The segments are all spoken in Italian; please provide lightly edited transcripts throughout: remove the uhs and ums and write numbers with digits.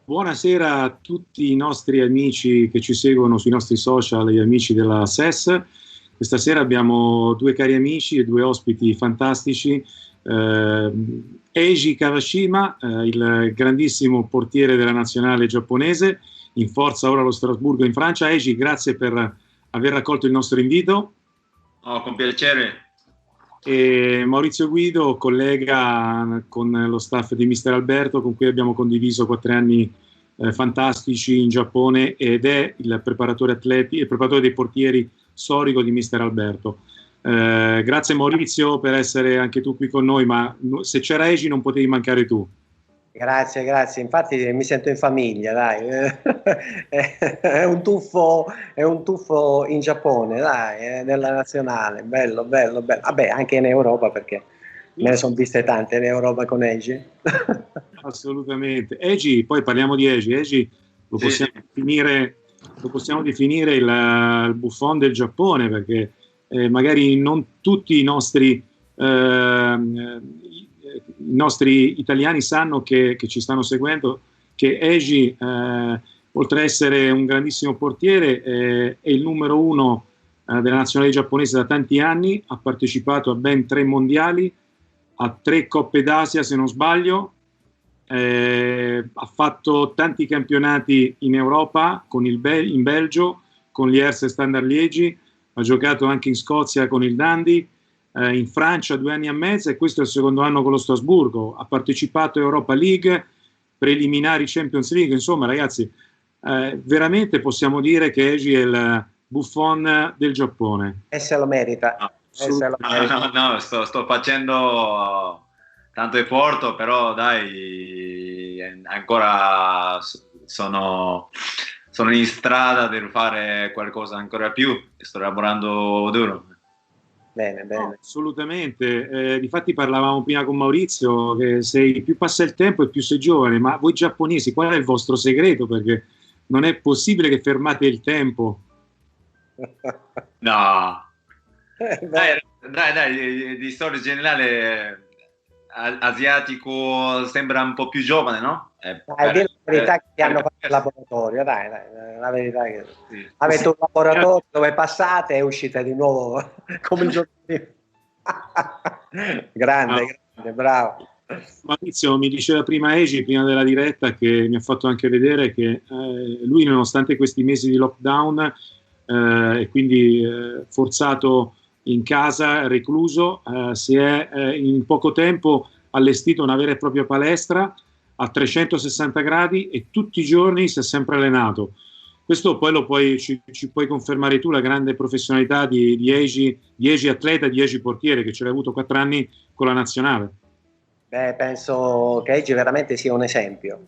Buonasera a tutti i nostri amici che ci seguono sui nostri social, gli amici della SES. Questa sera abbiamo due cari amici e due ospiti fantastici. Eiji Kawashima, il grandissimo portiere della nazionale giapponese, in forza ora allo Strasburgo in Francia. Eiji, grazie per aver raccolto il nostro invito. Oh, con piacere. E Maurizio Guido, collega con lo staff di Mister Alberto, con cui abbiamo condiviso 4 anni fantastici in Giappone, ed è il preparatore atleti, il preparatore dei portieri storico di Mister Alberto. Grazie Maurizio per essere anche tu qui con noi, ma se c'era Eiji non potevi mancare tu. Grazie, infatti mi sento in famiglia, dai. È un tuffo in Giappone, dai, nella nazionale, bello. Vabbè, anche in Europa, perché me ne sono viste tante in Europa con Eiji. Assolutamente. Eiji, poi parliamo di Eiji. Eiji lo possiamo definire il Buffon del Giappone, perché magari non tutti i nostri italiani sanno che ci stanno seguendo che Eiji, oltre a essere un grandissimo portiere, è il numero uno della nazionale giapponese da tanti anni. Ha partecipato a ben 3 mondiali, a 3 Coppe d'Asia se non sbaglio, ha fatto tanti campionati in Europa con in Belgio con l'Ierse Standard Liegi, ha giocato anche in Scozia con il Dundee, in Francia 2 anni e mezzo, e questo è il secondo anno con lo Strasburgo. Ha partecipato a Europa League, preliminari Champions League. Insomma, ragazzi, veramente possiamo dire che Eiji è il Buffon del Giappone. E se lo merita. No, sto facendo tanto effort, però dai, ancora sono in strada per fare qualcosa ancora più, sto lavorando duro. Bene. No, assolutamente. Difatti parlavamo prima con Maurizio che più passa il tempo e più sei giovane, ma voi giapponesi qual è il vostro segreto? Perché non è possibile che fermate il tempo. No, dai, di storia generale asiatico sembra un po' più giovane, no? Dai, la verità che ti hanno fatto il laboratorio, dai, la verità che sì. Avete un laboratorio dove passate e uscite di nuovo come il giorno prima. Grande, bravo. Maurizio mi diceva prima Eiji, prima della diretta, che mi ha fatto anche vedere che lui, nonostante questi mesi di lockdown e quindi forzato in casa, recluso, si è in poco tempo allestito una vera e propria palestra a 360 gradi e tutti i giorni si è sempre allenato. Questo poi ci puoi confermare tu, la grande professionalità di Eiji atleta, di Eiji portiere, che ce l'hai avuto 4 anni con la nazionale. Beh, penso che Eiji veramente sia un esempio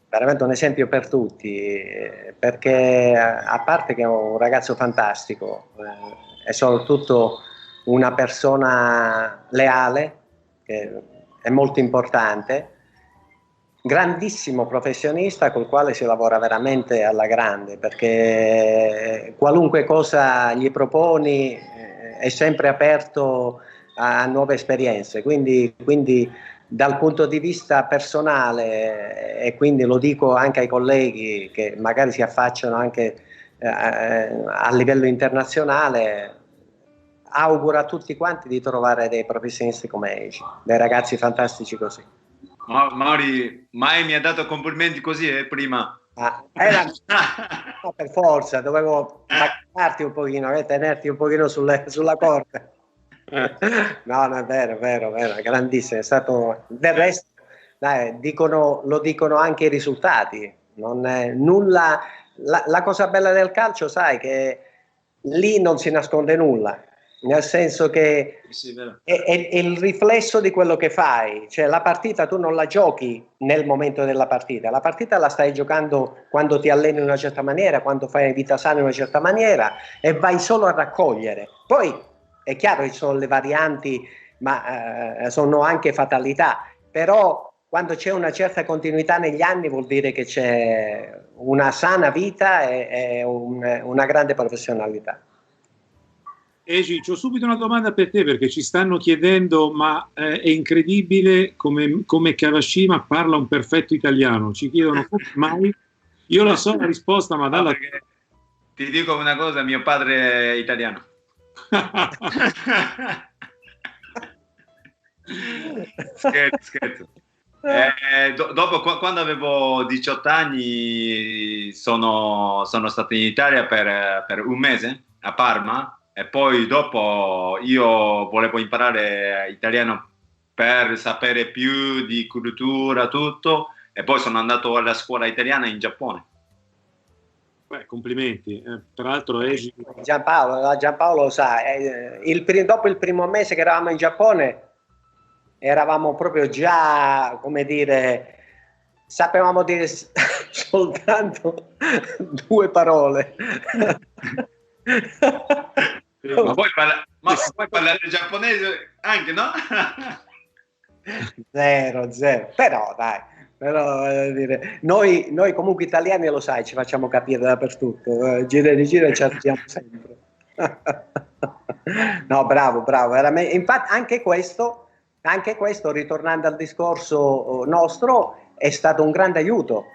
per tutti, perché a parte che è un ragazzo fantastico, è soprattutto una persona leale, che è molto importante, grandissimo professionista col quale si lavora veramente alla grande, perché qualunque cosa gli proponi è sempre aperto a nuove esperienze, quindi dal punto di vista personale, e quindi lo dico anche ai colleghi che magari si affacciano anche a livello internazionale, auguro a tutti quanti di trovare dei professionisti come Eiji, dei ragazzi fantastici così. Mauri, mai mi ha dato complimenti così prima? No, per forza, dovevo baccarti un pochino, tenerti un pochino sulla corda. No, è vero, grandissimo, è stato, del resto dai, lo dicono anche i risultati, non è nulla, la cosa bella del calcio, sai, che lì non si nasconde nulla, nel senso che è il riflesso di quello che fai, cioè la partita tu non la giochi nel momento della partita, la partita la stai giocando quando ti alleni in una certa maniera, quando fai vita sana in una certa maniera, e vai solo a raccogliere. Poi è chiaro che ci sono le varianti, ma sono anche fatalità, però quando c'è una certa continuità negli anni vuol dire che c'è una sana vita e una grande professionalità. Eji, c'ho subito una domanda per te perché ci stanno chiedendo, ma è incredibile come Kawashima parla un perfetto italiano. Ci chiedono come mai. Io lo so la risposta, ma No, dalla... perché ti dico una cosa, mio padre è italiano. Scherzo, scherzo. Dopo, quando avevo 18 anni, sono stato in Italia per un mese a Parma e poi dopo io volevo imparare italiano per sapere più di cultura, tutto, e poi sono andato alla scuola italiana in Giappone. Beh, complimenti. Tra l'altro Eji... Giampaolo lo sa, dopo il primo mese che eravamo in Giappone eravamo proprio già, come dire, sapevamo dire soltanto 2 parole. Ma puoi parlare giapponese anche, no? Zero. Però dai, dire, noi comunque italiani lo sai, ci facciamo capire dappertutto, gira e rigira ci arriviamo sempre. No, bravo, veramente. Infatti anche questo, ritornando al discorso nostro, è stato un grande aiuto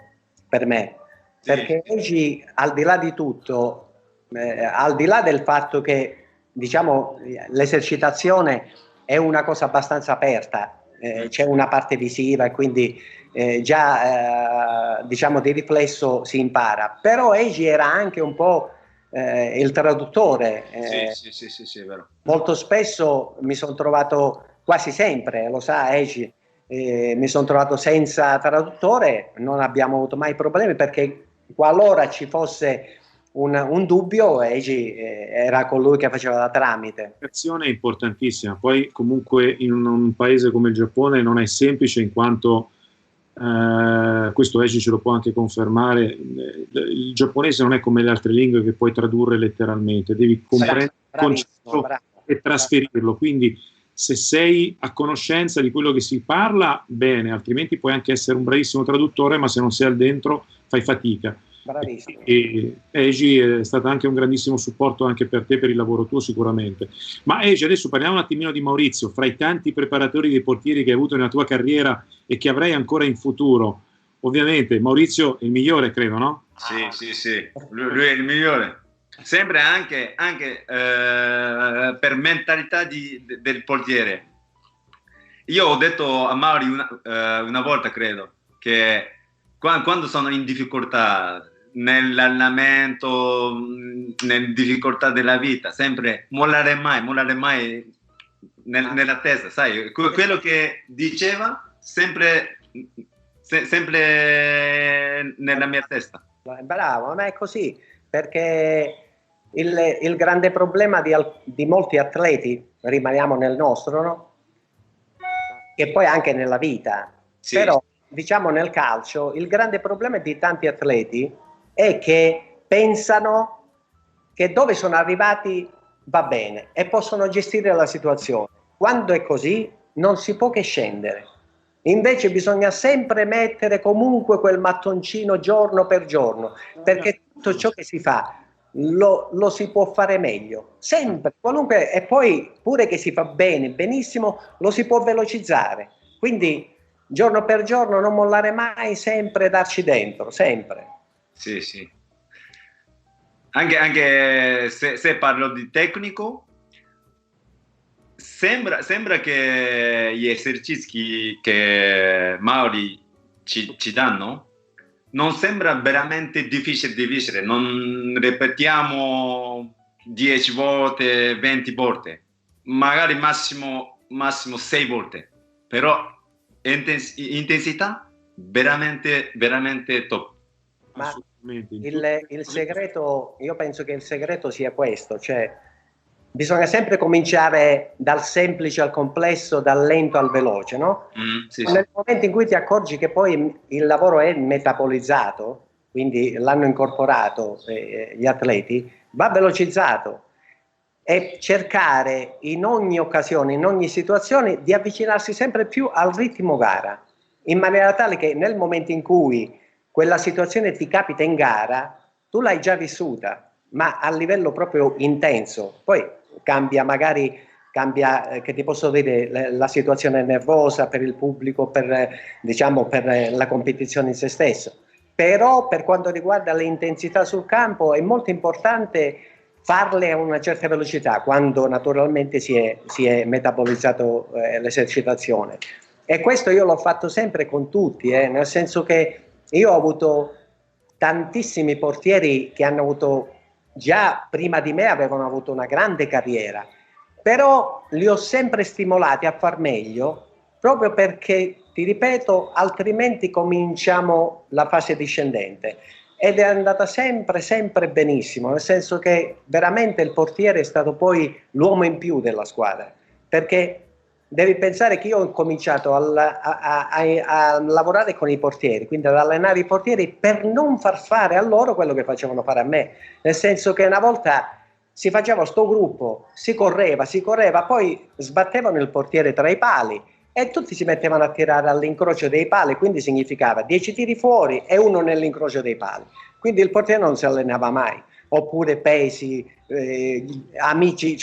per me, sì. Perché oggi, al di là di tutto, al di là del fatto che, diciamo, l'esercitazione è una cosa abbastanza aperta, c'è una parte visiva e quindi già, diciamo, di riflesso si impara, però Eiji era anche un po' il traduttore. Sì, è vero. Molto spesso mi sono trovato, quasi sempre, lo sa Eiji, mi sono trovato senza traduttore, non abbiamo avuto mai problemi perché qualora ci fosse un dubbio, Eiji era colui che faceva da tramite. L'azione è importantissima, poi comunque in un paese come il Giappone non è semplice in quanto questo Eiji ce lo può anche confermare, il giapponese non è come le altre lingue che puoi tradurre letteralmente, devi comprendere il concetto e trasferirlo, quindi se sei a conoscenza di quello che si parla, bene, altrimenti puoi anche essere un bravissimo traduttore, ma se non sei al dentro fai fatica. Bravissimo. E Eiji è stato anche un grandissimo supporto anche per te, per il lavoro tuo sicuramente. Ma Eiji, adesso parliamo un attimino di Maurizio, fra i tanti preparatori dei portieri che hai avuto nella tua carriera e che avrai ancora in futuro. Ovviamente Maurizio è il migliore, credo, no? Sì, lui è il migliore. Sempre anche per mentalità del portiere. Io ho detto a Mauri una volta, credo, che quando sono in difficoltà nell'allenamento, nelle difficoltà della vita, sempre mollare mai nella testa, sai, quello che diceva sempre nella mia testa. Bravo, ma è così, perché il grande problema di molti atleti, rimaniamo nel nostro, no? Che poi anche nella vita, sì. Però diciamo nel calcio, il grande problema di tanti atleti è che pensano che dove sono arrivati va bene e possono gestire la situazione. Quando è così non si può che scendere. Invece bisogna sempre mettere comunque quel mattoncino giorno per giorno, perché tutto ciò che si fa lo si può fare meglio, sempre, qualunque, e poi pure che si fa bene, benissimo, lo si può velocizzare. Quindi giorno per giorno non mollare mai, sempre darci dentro, sempre. Sì. Anche se parlo di tecnico, sembra che gli esercizi che Mauri ci danno non sembra veramente difficile, non ripetiamo 10 volte, 20 volte, magari massimo 6 volte, però intensità veramente top. Ma il segreto, io penso che il segreto sia questo, cioè bisogna sempre cominciare dal semplice al complesso, dal lento al veloce, no? Nel momento in cui ti accorgi che poi il lavoro è metabolizzato, quindi l'hanno incorporato gli atleti, va velocizzato e cercare in ogni occasione, in ogni situazione di avvicinarsi sempre più al ritmo gara, in maniera tale che nel momento in cui quella situazione ti capita in gara, tu l'hai già vissuta, ma a livello proprio intenso. Poi cambia magari, che ti posso dire, la situazione nervosa per il pubblico, diciamo, per la competizione in se stesso. Però per quanto riguarda le intensità sul campo è molto importante farle a una certa velocità quando naturalmente si è metabolizzato l'esercitazione. E questo io l'ho fatto sempre con tutti, nel senso che io ho avuto tantissimi portieri che hanno avuto, già prima di me avevano avuto una grande carriera, però li ho sempre stimolati a far meglio, proprio perché, ti ripeto, altrimenti cominciamo la fase discendente. Ed è andata sempre benissimo, nel senso che veramente il portiere è stato poi l'uomo in più della squadra, perché devi pensare che io ho cominciato a lavorare con i portieri, quindi ad allenare i portieri per non far fare a loro quello che facevano fare a me, nel senso che una volta si faceva sto gruppo, si correva, poi sbattevano il portiere tra i pali e tutti si mettevano a tirare all'incrocio dei pali, quindi significava 10 tiri fuori e uno nell'incrocio dei pali, quindi il portiere non si allenava mai. Oppure pesi, amici,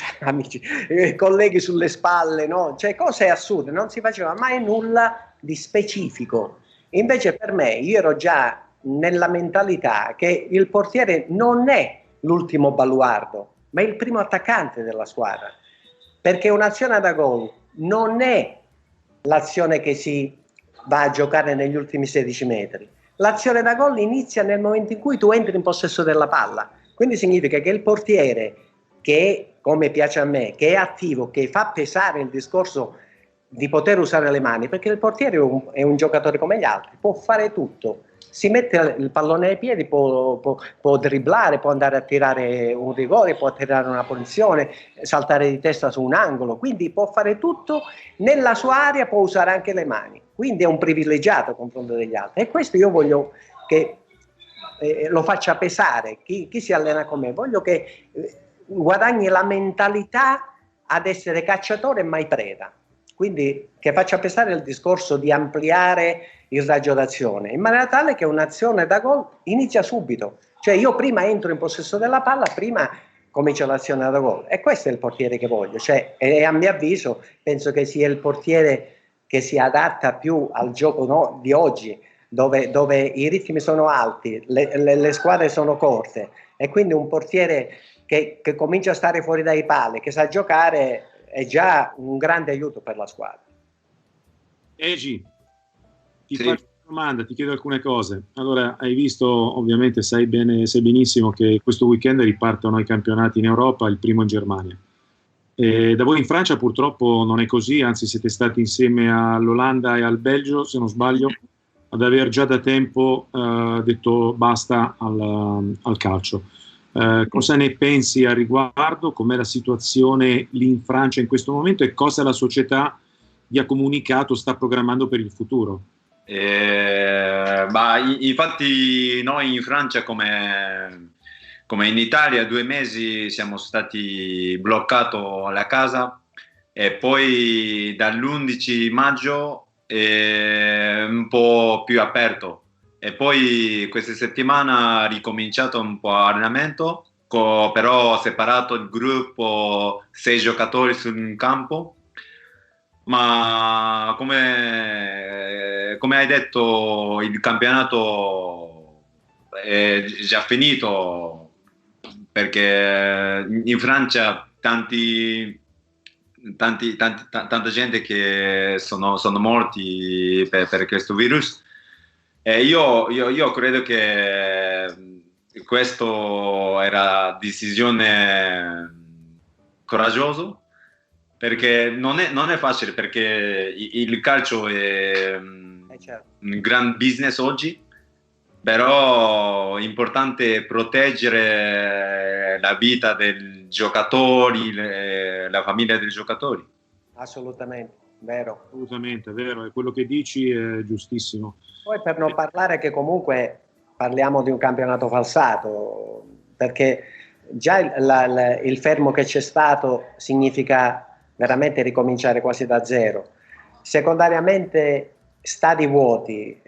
colleghi sulle spalle, no? Cioè cose assurde, non si faceva mai nulla di specifico. Invece per me, io ero già nella mentalità che il portiere non è l'ultimo baluardo, ma è il primo attaccante della squadra, perché un'azione da gol non è l'azione che si va a giocare negli ultimi 16 metri. L'azione da gol inizia nel momento in cui tu entri in possesso della palla. Quindi significa che il portiere, che come piace a me, che è attivo, che fa pesare il discorso di poter usare le mani, perché il portiere è un giocatore come gli altri, può fare tutto, si mette il pallone ai piedi, può dribblare, può andare a tirare un rigore, può tirare una punizione, saltare di testa su un angolo, quindi può fare tutto, nella sua area può usare anche le mani, quindi è un privilegiato a confronto degli altri, e questo io voglio che lo faccia pesare chi si allena con me, voglio che guadagni la mentalità ad essere cacciatore e mai preda, quindi che faccia pesare il discorso di ampliare il raggio d'azione in maniera tale che un'azione da gol inizia subito, cioè io prima entro in possesso della palla, prima comincia l'azione da gol, e questo è il portiere che voglio, cioè, e a mio avviso penso che sia il portiere che si adatta più al gioco, no, di oggi, dove i ritmi sono alti, le squadre sono corte, e quindi un portiere che comincia a stare fuori dai pali, che sa giocare, è già un grande aiuto per la squadra. Egi, ti faccio una domanda, ti chiedo alcune cose. Allora, hai visto, ovviamente sai benissimo che questo weekend ripartono i campionati in Europa, il primo in Germania. Da voi in Francia purtroppo non è così, anzi siete stati insieme all'Olanda e al Belgio, se non sbaglio, ad aver già da tempo detto basta al calcio. Cosa ne pensi al riguardo? Com'è la situazione lì in Francia in questo momento e cosa la società vi ha comunicato, sta programmando per il futuro? Infatti noi in Francia come in Italia 2 mesi siamo stati bloccati alla casa e poi dall'11 maggio è un po' più aperto e poi questa settimana ha ricominciato un po' allenamento, però separato il gruppo 6 giocatori sul campo, ma come hai detto il campionato è già finito, perché in Francia tanta gente che sono morti per questo virus, e io credo che questo era decisione coraggiosa, perché non è facile, perché il calcio è certo. un gran business oggi, però è importante proteggere la vita dei giocatori, la famiglia dei giocatori. Assolutamente, vero. Assolutamente, vero, e quello che dici è giustissimo. Poi per non parlare che comunque parliamo di un campionato falsato, perché già il fermo che c'è stato significa veramente ricominciare quasi da zero. Secondariamente stadi vuoti,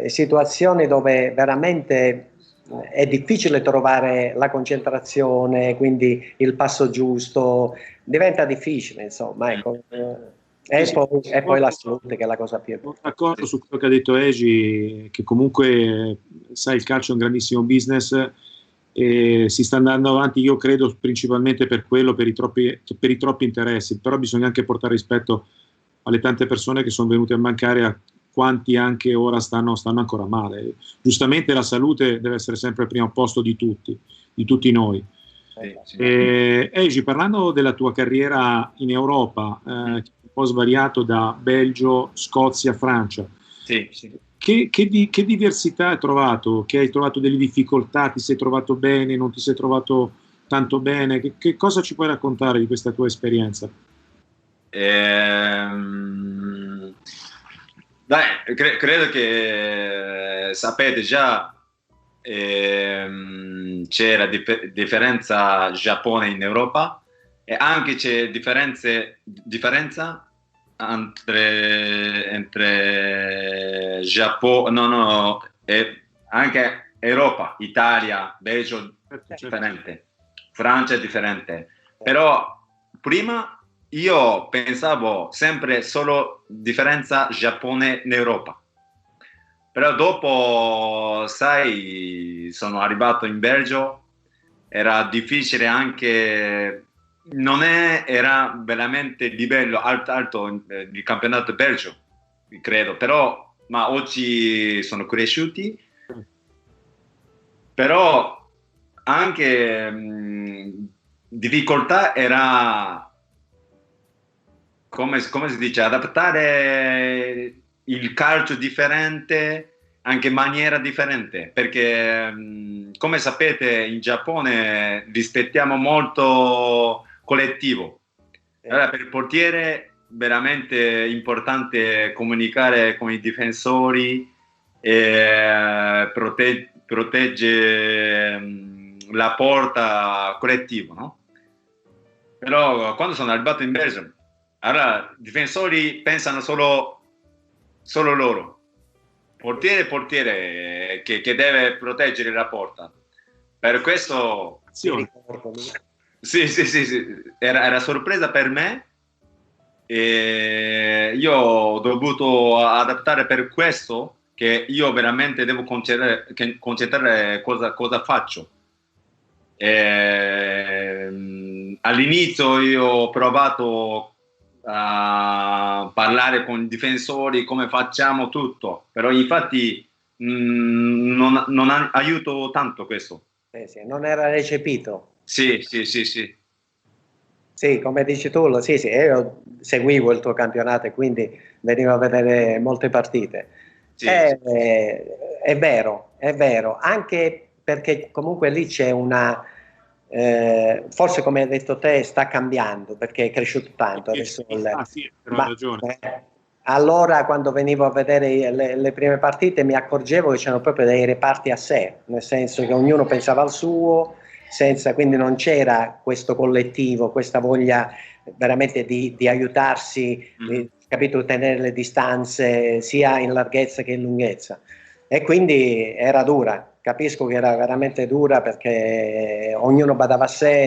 situazioni dove veramente è difficile trovare la concentrazione, quindi il passo giusto, diventa difficile, insomma, ecco. E poi la salute, che è la cosa più Sono d'accordo su quello che ha detto Egi, che comunque, sai, il calcio è un grandissimo business e si sta andando avanti, io credo, principalmente per quello, per i troppi interessi, però bisogna anche portare rispetto alle tante persone che sono venute a mancare, a quanti anche ora stanno ancora male. Giustamente la salute deve essere sempre al primo posto di tutti noi. Sì. Egi, parlando della tua carriera in Europa, che è un po' svariato da Belgio, Scozia, Francia, Sì. che diversità hai trovato? Che hai trovato delle difficoltà? Ti sei trovato bene? Non ti sei trovato tanto bene? Che cosa ci puoi raccontare di questa tua esperienza? Credo che sapete già, c'è la differenza Giappone in Europa e anche c'è differenza entre Giappone, e anche Europa, Italia, Belgio differente, Francia è differente, però prima io pensavo sempre solo differenza Giappone in Europa, però dopo, sai, sono arrivato in Belgio, era difficile anche, era veramente livello alto il campionato belgio, credo, però, ma oggi sono cresciuti, però anche difficoltà era, come si dice, adattare il calcio differente, anche in maniera differente, perché come sapete in Giappone rispettiamo molto collettivo. Allora, per il portiere veramente importante comunicare con i difensori e protegge la porta collettivo, no? Però quando sono arrivato in Belgio, allora i difensori pensano solo loro, portiere che deve proteggere la porta. Per questo sì, era sorpresa per me e io ho dovuto adattare, per questo che io veramente devo concentrare cosa faccio. All'inizio io ho provato a parlare con i difensori come facciamo tutto, però infatti non aiuto tanto questo. Sì, non era recepito. Sì. Sì, come dici tu, io seguivo il tuo campionato e quindi venivo a vedere molte partite. Sì. È vero, anche perché comunque lì c'è una... forse come hai detto te sta cambiando perché è cresciuto tanto adesso sì, però hai ragione. Allora quando venivo a vedere le prime partite mi accorgevo che c'erano proprio dei reparti a sé, nel senso che ognuno pensava al suo, quindi non c'era questo collettivo, questa voglia veramente di aiutarsi, capito, tenere le distanze sia in larghezza che in lunghezza, e quindi era dura. Capisco che era veramente dura perché ognuno badava a sé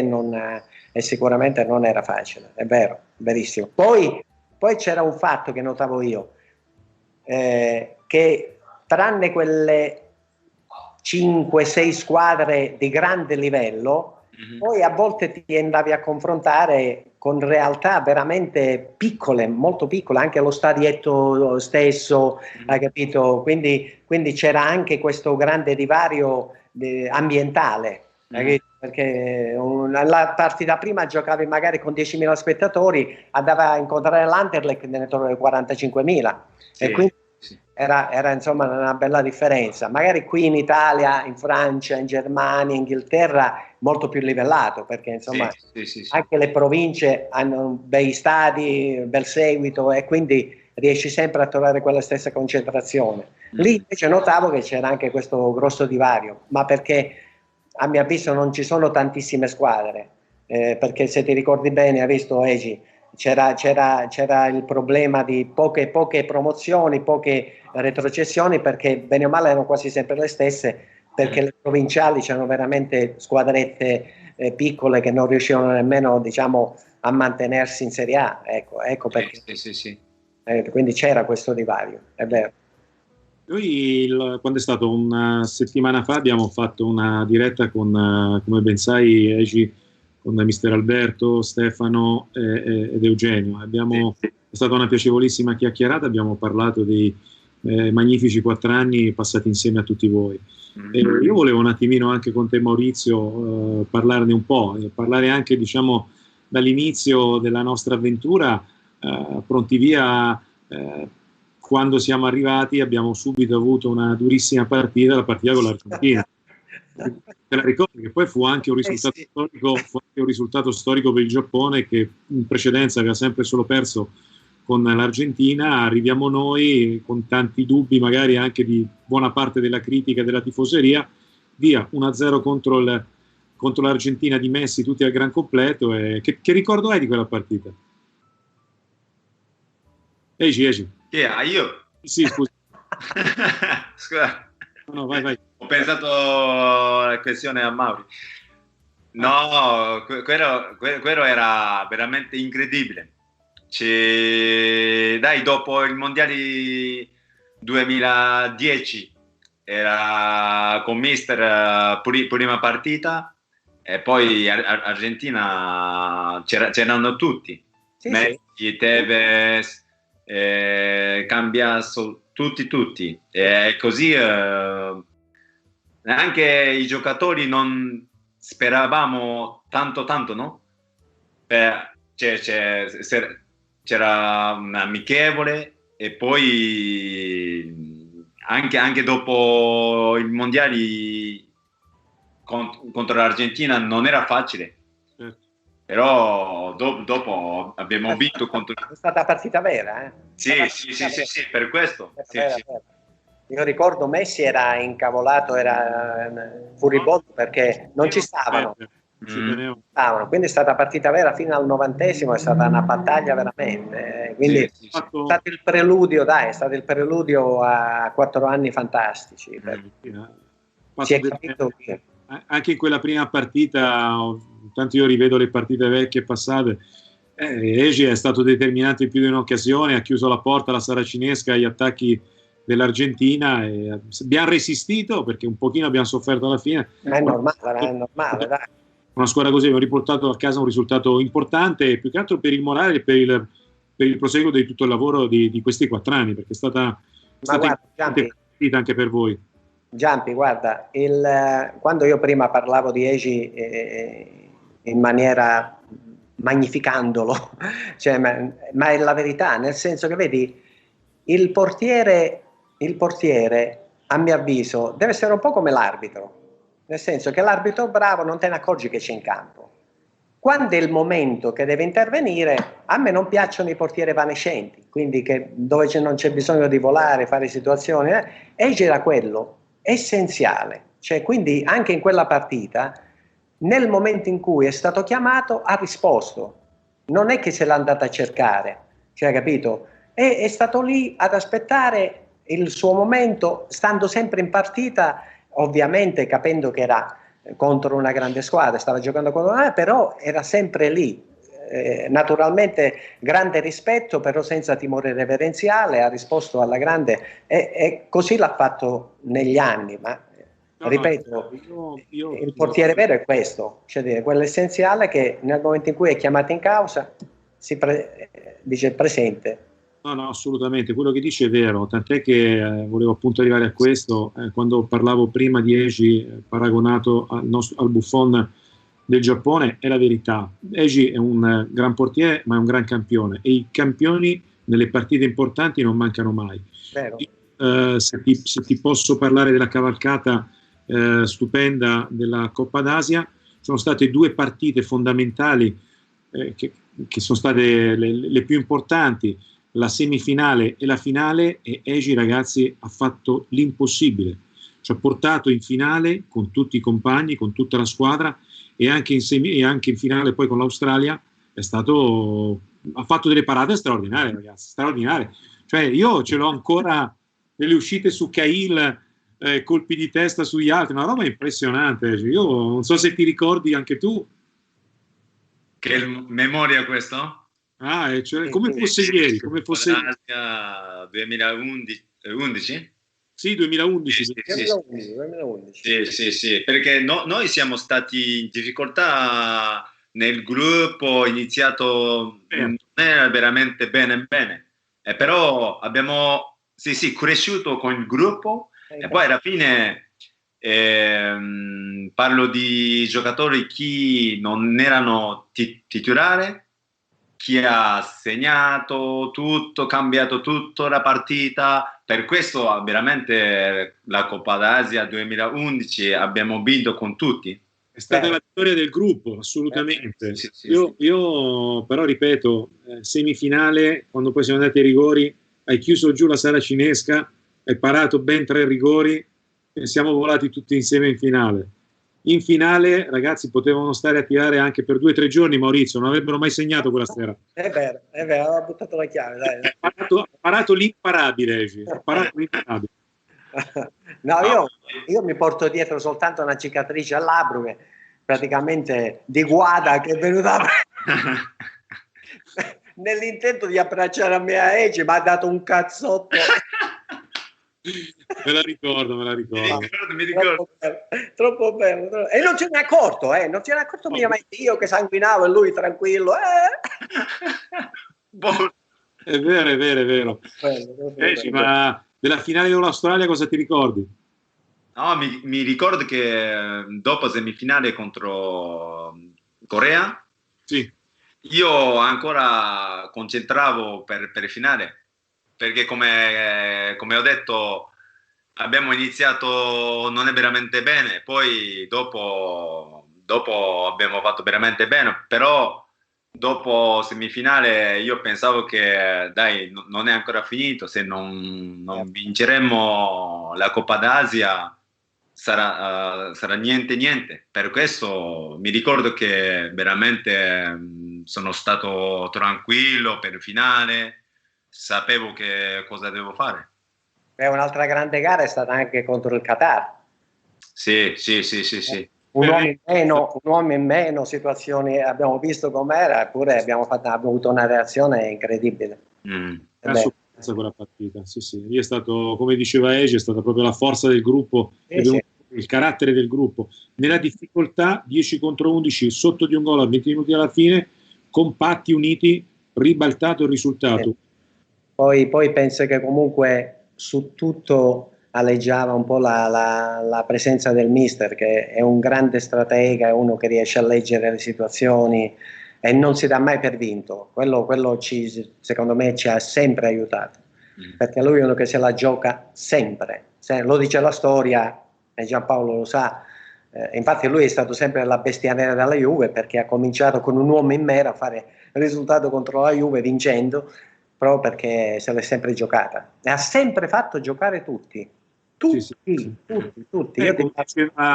e sicuramente non era facile, è vero, verissimo. Poi c'era un fatto che notavo io, che tranne quelle 5-6 squadre di grande livello, poi a volte ti andavi a confrontare con realtà veramente piccole, molto piccole, anche allo stadietto stesso, hai capito? Quindi c'era anche questo grande divario ambientale, perché la partita prima giocavi magari con 10.000 spettatori, andava a incontrare l'Anderlecht ne trovava 45.000, e quindi era insomma una bella differenza. Magari qui in Italia, in Francia, in Germania, in Inghilterra molto più livellato, perché insomma anche le province hanno bei stadi, bel seguito, e quindi riesci sempre a trovare quella stessa concentrazione. Lì invece notavo che c'era anche questo grosso divario, ma perché a mio avviso non ci sono tantissime squadre, perché se ti ricordi bene, hai visto Egi, c'era il problema di poche promozioni, poche retrocessioni, perché bene o male erano quasi sempre le stesse, perché le provinciali c'erano veramente squadrette piccole che non riuscivano nemmeno, diciamo, a mantenersi in Serie A. Ecco perché. Sì. Quindi c'era questo divario, è vero. Noi, quando è stato una settimana fa, abbiamo fatto una diretta con, come ben sai, Egi, con mister Alberto, Stefano ed Eugenio. È stata una piacevolissima chiacchierata, abbiamo parlato dei magnifici 4 anni passati insieme a tutti voi. Io volevo un attimino anche con te, Maurizio, parlarne un po', parlare anche, diciamo, dall'inizio della nostra avventura, pronti via. Quando siamo arrivati abbiamo subito avuto una durissima partita, la partita con l'Argentina. Te la ricordi che poi fu anche un risultato storico per il Giappone, che in precedenza aveva sempre solo perso con l'Argentina. Arriviamo noi con tanti dubbi, magari anche di buona parte della critica e della tifoseria, via 1-0 contro l'Argentina di Messi, tutti al gran completo. Che ricordo hai di quella partita? Egi. Io? Sì, scusa. Scusa. No, vai. Ho pensato alla questione a Mauri. No, quello era veramente incredibile. Dai, dopo il Mondiale 2010 era con mister prima partita, e poi Argentina c'erano tutti. Sì, Messi, Tevez, Cambiaso, tutti. E così anche i giocatori non speravamo tanto, no? C'era un amichevole, e poi anche dopo il Mondiale contro l'Argentina non era facile. Però dopo abbiamo vinto contro. È stata partita vera, Sì, per questo. Sì. Io ricordo Messi era incavolato, era furibondo perché non ci stavano. Quindi è stata partita vera fino al 90°, è stata una battaglia veramente. Quindi è stato il preludio, è stato il preludio a 4 anni fantastici. Si è capito che anche in quella prima partita, tanto io rivedo le partite vecchie passate, Egi è stato determinante in più di un'occasione, ha chiuso la porta alla saracinesca agli attacchi dell'Argentina, e abbiamo resistito perché un pochino abbiamo sofferto alla fine. È normale, dai. Una squadra così abbiamo riportato a casa un risultato importante, più che altro per il morale e per il proseguo di tutto il lavoro di questi 4 anni, perché è stata importante anche per voi. Giampi, guarda, quando io prima parlavo di Egi in maniera magnificandolo, cioè, ma è la verità, nel senso che vedi, il portiere, a mio avviso, deve essere un po' come l'arbitro, nel senso che l'arbitro bravo non te ne accorgi che c'è in campo. Quando è il momento che deve intervenire, a me non piacciono i portieri evanescenti, quindi dove non c'è bisogno di volare, fare situazioni, Egi era quello essenziale, cioè, quindi anche in quella partita, nel momento in cui è stato chiamato, ha risposto, non è che se l'è andata a cercare, cioè, capito? È stato lì ad aspettare il suo momento, stando sempre in partita, ovviamente capendo che era contro una grande squadra, stava giocando contro una, però era sempre lì. Naturalmente grande rispetto, però senza timore reverenziale, ha risposto alla grande, e così l'ha fatto negli anni, ma ripeto, il portiere vero è questo, cioè quello essenziale che nel momento in cui è chiamato in causa dice presente. No, assolutamente, quello che dice è vero, tant'è che volevo appunto arrivare a questo, quando parlavo prima di Egi paragonato al Buffon del Giappone, è la verità. Egi è un gran portiere, ma è un gran campione, e i campioni nelle partite importanti non mancano mai. Se ti posso parlare della cavalcata stupenda della Coppa d'Asia, sono state 2 partite fondamentali che sono state le più importanti, la semifinale e la finale, e Egi, ragazzi, ha fatto l'impossibile, ci ha portato in finale con tutti i compagni, con tutta la squadra, e anche in finale poi con l'Australia ha fatto delle parate straordinarie, ragazzi, straordinarie. Cioè, io ce l'ho ancora nelle uscite su Cahill, colpi di testa sugli altri, una roba impressionante. Cioè, io non so se ti ricordi anche tu. Che memoria questo? Cioè, come fosse ieri, come fosse Asia 2011? Sì, 2011. 2011. Sì, perché noi siamo stati in difficoltà nel gruppo, iniziato non era veramente bene, però abbiamo cresciuto con il gruppo e poi alla fine parlo di giocatori che non erano titolari, chi ha segnato tutto, cambiato tutto la partita. Per questo veramente la Coppa d'Asia 2011 abbiamo vinto con tutti. È stata la vittoria del gruppo, assolutamente. Sì. Io però ripeto, semifinale, quando poi siamo andati ai rigori, hai chiuso giù la sala cinesca, hai parato ben 3 rigori e siamo volati tutti insieme in finale. In finale, ragazzi, potevano stare a tirare anche per 2 o 3 giorni, Maurizio, non avrebbero mai segnato quella sera. È vero, aveva buttato la chiave, dai. Ha parato l'imparabile, ha parato l'imparabile. No, io mi porto dietro soltanto una cicatrice al labbro che praticamente di guada che è venuta nell'intento di abbracciare a mia Ege, mi ha dato un cazzotto. Me la ricordo. Mi ricordo. Troppo bello. E non se ne è accorto, non se ne è accorto minimamente, io che sanguinavo e lui tranquillo. È vero. Bello. Ma della finale dell'Australia cosa ti ricordi? No, mi ricordo che dopo semifinale contro Corea, sì, io ancora concentravo per il finale, perché come ho detto abbiamo iniziato non è veramente bene, poi dopo abbiamo fatto veramente bene, però dopo semifinale io pensavo che dai, non è ancora finito, se non vinceremo la Coppa d'Asia sarà niente. Per questo mi ricordo che veramente sono stato tranquillo per il finale, sapevo che cosa devo fare. Un'altra grande gara è stata anche contro il Qatar. Sì. Un uomo in meno, situazioni abbiamo visto com'era, eppure abbiamo avuto una reazione incredibile. Quella partita, sì. Lì è stato, come diceva Ege, è stata proprio la forza del gruppo, il carattere del gruppo. Nella difficoltà, 10 contro 11, sotto di un gol a 20 minuti alla fine, compatti, uniti, ribaltato il risultato. Poi penso che comunque su tutto aleggiava un po' la presenza del mister, che è un grande stratega, è uno che riesce a leggere le situazioni e non si dà mai per vinto. Quello secondo me ci ha sempre aiutato, perché lui è uno che se la gioca sempre. Lo dice la storia, e Giampaolo lo sa, infatti lui è stato sempre la bestia nera della Juve, perché ha cominciato con un uomo in meno a fare il risultato contro la Juve vincendo, proprio perché se l'è sempre giocata e ha sempre fatto giocare tutti. Tutti.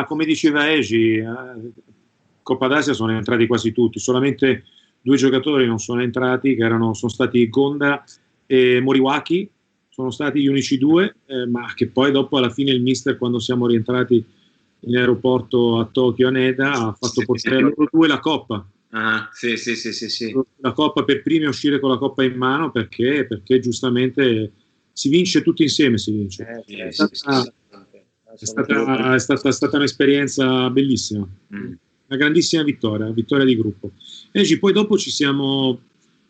Come diceva Egi, Coppa d'Asia sono entrati quasi tutti, solamente 2 giocatori non sono entrati, che sono stati Gonda e Moriwaki, sono stati gli unici 2, ma che poi dopo alla fine il mister, quando siamo rientrati in aeroporto a Tokyo, a Neda, ha fatto portare loro 2 la Coppa. Sì. La Coppa, per primi a uscire con la Coppa in mano, perché giustamente si vince tutti insieme, si vince. È stata un'esperienza bellissima, una grandissima vittoria di gruppo. E poi dopo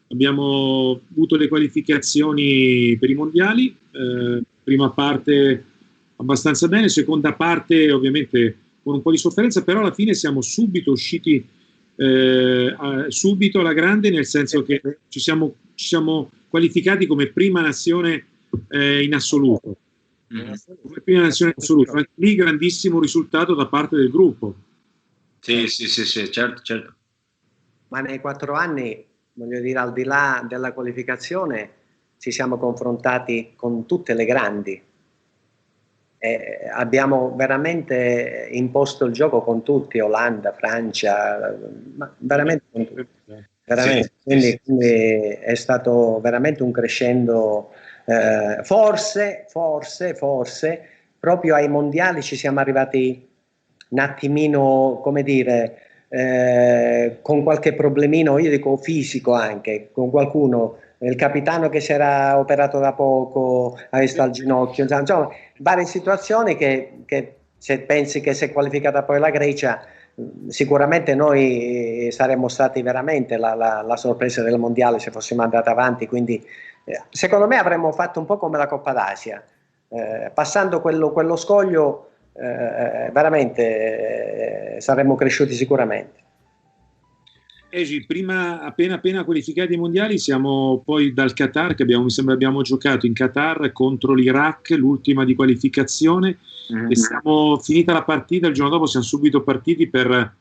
abbiamo avuto le qualificazioni per i mondiali, prima parte abbastanza bene, seconda parte ovviamente con un po' di sofferenza, però alla fine siamo subito usciti subito alla grande, nel senso che ci siamo qualificati come prima nazione in assoluto. Come prima nazione in assoluto. Anche lì grandissimo risultato da parte del gruppo. Sì, certo. Ma nei 4 anni, voglio dire, al di là della qualificazione, ci siamo confrontati con tutte le grandi. Abbiamo veramente imposto il gioco con tutti, Olanda, Francia, ma veramente con tutti. Veramente. Quindi è stato veramente un crescendo. Forse proprio ai mondiali ci siamo arrivati un attimino, come dire, con qualche problemino, io dico fisico anche, con qualcuno, il capitano che si era operato da poco, aveva il ginocchio, insomma, varie situazioni che se pensi che si è qualificata poi la Grecia, sicuramente noi saremmo stati veramente la sorpresa del mondiale se fossimo andati avanti, quindi secondo me avremmo fatto un po' come la Coppa d'Asia, passando quello scoglio veramente saremmo cresciuti sicuramente. Egi, prima appena qualificati ai mondiali siamo poi dal Qatar, che mi sembra abbiamo giocato in Qatar contro l'Iraq, l'ultima di qualificazione, e siamo finita la partita, il giorno dopo siamo subito partiti per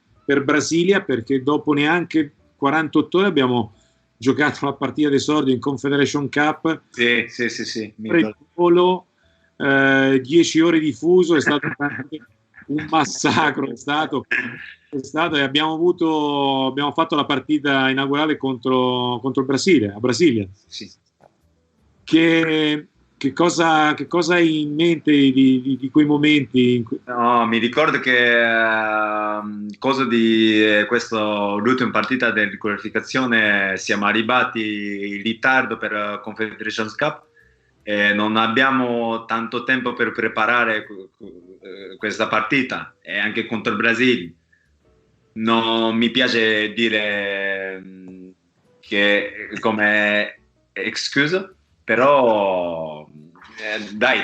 Brasilia, perché dopo neanche 48 ore abbiamo giocato la partita d'esordio in Confederation Cup. Sì. Volo, 10 ore di fuso, è stato un massacro, è stato e abbiamo fatto la partita inaugurale contro il Brasile, a Brasilia. Sì. Che cosa hai in mente di quei momenti? No, mi ricordo che cosa di l'ultima partita di qualificazione siamo arrivati in ritardo per Confederations Cup e non abbiamo tanto tempo per preparare questa partita, e anche contro il Brasile. Non mi piace dire che come scusa, però dai,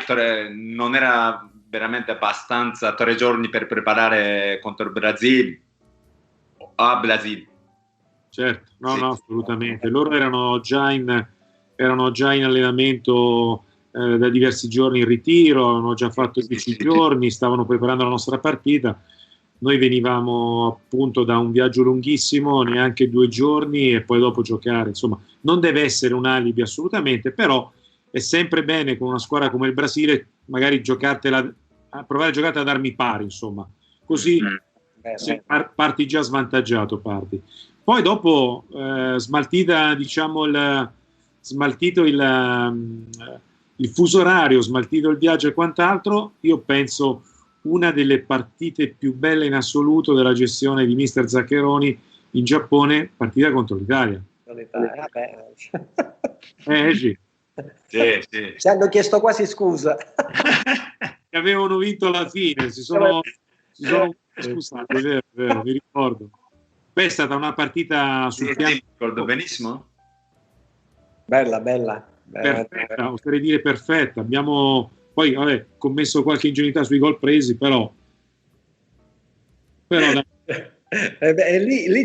non era veramente abbastanza 3 giorni per preparare contro il Brasile, a Brasile. Certo, no, assolutamente. Loro erano già in allenamento da diversi giorni in ritiro, avevano già fatto 10 giorni, stavano preparando la nostra partita. Noi venivamo appunto da un viaggio lunghissimo, neanche 2 giorni, e poi dopo giocare. Insomma, non deve essere un alibi assolutamente, però è sempre bene con una squadra come il Brasile magari provare a giocartela ad armi pari, insomma. Così se parti già svantaggiato, parti. Poi dopo smaltito il fuso orario, smaltito il viaggio e quant'altro, io penso una delle partite più belle in assoluto della gestione di mister Zaccheroni in Giappone, partita contro l'Italia. Sì. Ci hanno chiesto quasi scusa. Avevano vinto alla fine, si sono scusati, è vero, mi ricordo. Beh, è stata una partita sul piano. Mi ricordo benissimo. Bella. Perfetta, oserei dire perfetta. Abbiamo poi commesso qualche ingenuità sui gol presi, però lì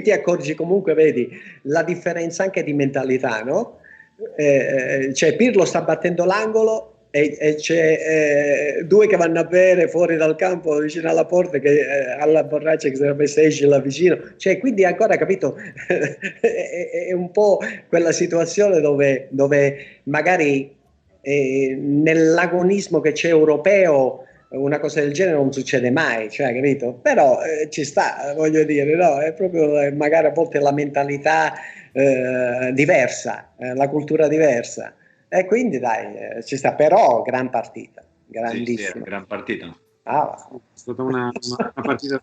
ti accorgi comunque, vedi, la differenza anche di mentalità, no? Cioè Pirlo sta battendo l'angolo e c'è 2 che vanno a bere fuori dal campo vicino alla porta, che alla borraccia che sarebbe esce là vicino, cioè quindi ancora, capito, è un po' quella situazione dove magari nell'agonismo che c'è europeo una cosa del genere non succede mai, cioè, capito? Però ci sta, voglio dire, no? È proprio magari a volte la mentalità diversa, la cultura diversa, e quindi dai, ci sta, però gran partita, grandissima. Sì, gran partita. È stata una partita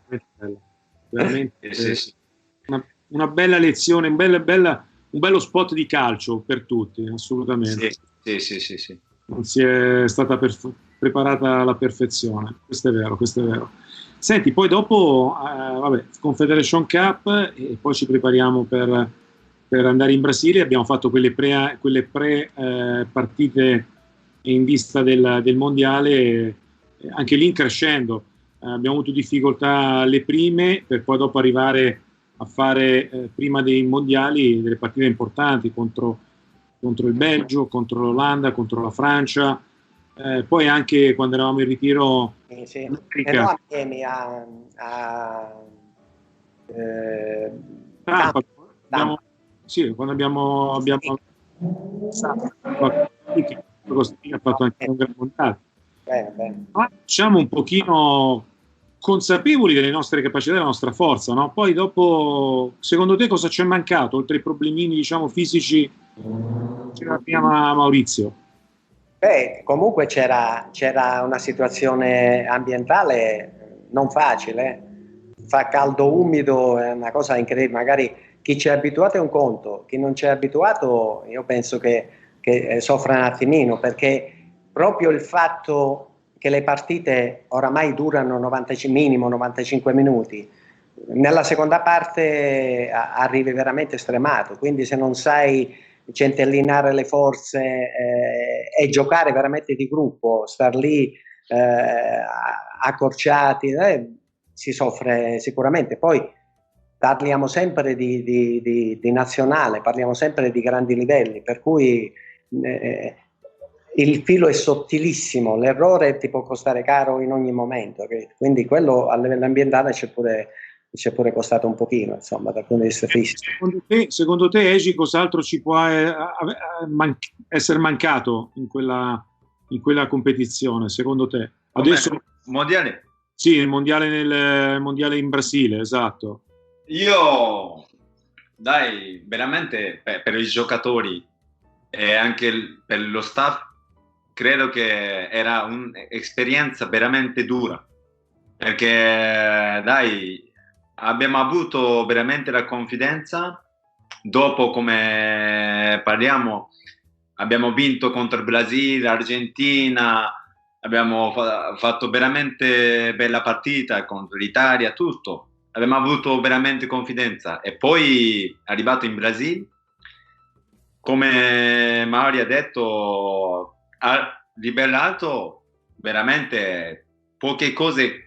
veramente sì. Una bella lezione, un bello spot di calcio per tutti, assolutamente. Sì. Non si è stata preparata alla perfezione, questo è vero. Senti, poi dopo Confederation Cup, e poi ci prepariamo per andare in Brasile. Abbiamo fatto quelle pre partite in vista del mondiale, anche lì crescendo. Abbiamo avuto difficoltà alle prime, per poi dopo arrivare a fare prima dei mondiali delle partite importanti contro il Belgio, contro l'Olanda, contro la Francia, poi anche quando eravamo in ritiro quando abbiamo ha fatto anche un gran montaggio. Ma diciamo un pochino consapevoli delle nostre capacità, della nostra forza, no? Poi dopo, secondo te cosa ci è mancato oltre ai problemini, diciamo, fisici? Ce l'abbiamo Maurizio. Beh, comunque c'era una situazione ambientale non facile. Fa caldo umido, è una cosa incredibile. Magari chi ci è abituato è un conto, chi non ci è abituato io penso che soffra un attimino, perché proprio il fatto che le partite oramai durano minimo 95 minuti, nella seconda parte arrivi veramente stremato, quindi se non sai centellinare le forze e giocare veramente di gruppo, star lì accorciati, si soffre sicuramente. Poi parliamo sempre di nazionale, parliamo sempre di grandi livelli, per cui il filo è sottilissimo, l'errore ti può costare caro in ogni momento, quindi quello a livello ambientale ci è pure costato un pochino, insomma, dal punto di vista fisico. Secondo te Egi, cos'altro ci può essere mancato in quella competizione, secondo te? Adesso, mondiale? Sì, nel mondiale in Brasile, esatto. Io, dai, veramente per i giocatori e anche per lo staff, credo che era un'esperienza veramente dura, perché, dai, abbiamo avuto veramente la confidenza. Dopo, come parliamo, abbiamo vinto contro il Brasile, l'Argentina, abbiamo fatto veramente bella partita contro l'Italia, tutto. Abbiamo avuto veramente confidenza. E poi, arrivato in Brasile, come Mauri ha detto, a livello alto, veramente poche cose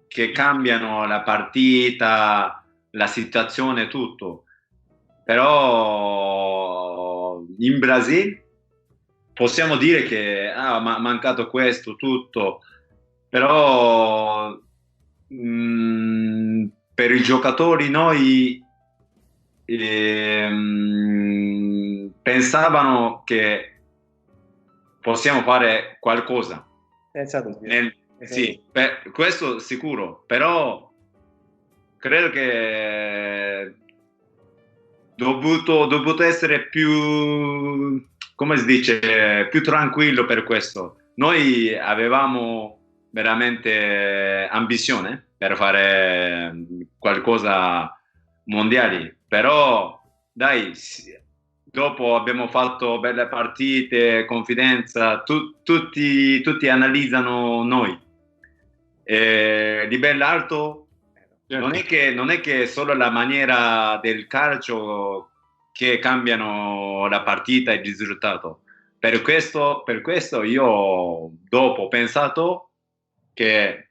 che cambiano la partita, la situazione, tutto. Però in Brasile possiamo dire che ha mancato questo, tutto, però per i giocatori noi pensavano che possiamo fare qualcosa. Senza dubbio. Sì, questo sicuro, però credo che dovuto essere più, come si dice, più tranquillo per questo. Noi avevamo veramente ambizione per fare qualcosa mondiali, però dai, dopo abbiamo fatto belle partite, confidenza, tutti analizzano noi. Livello alto, non è che solo la maniera del calcio che cambiano la partita e il risultato. Per questo io dopo ho pensato che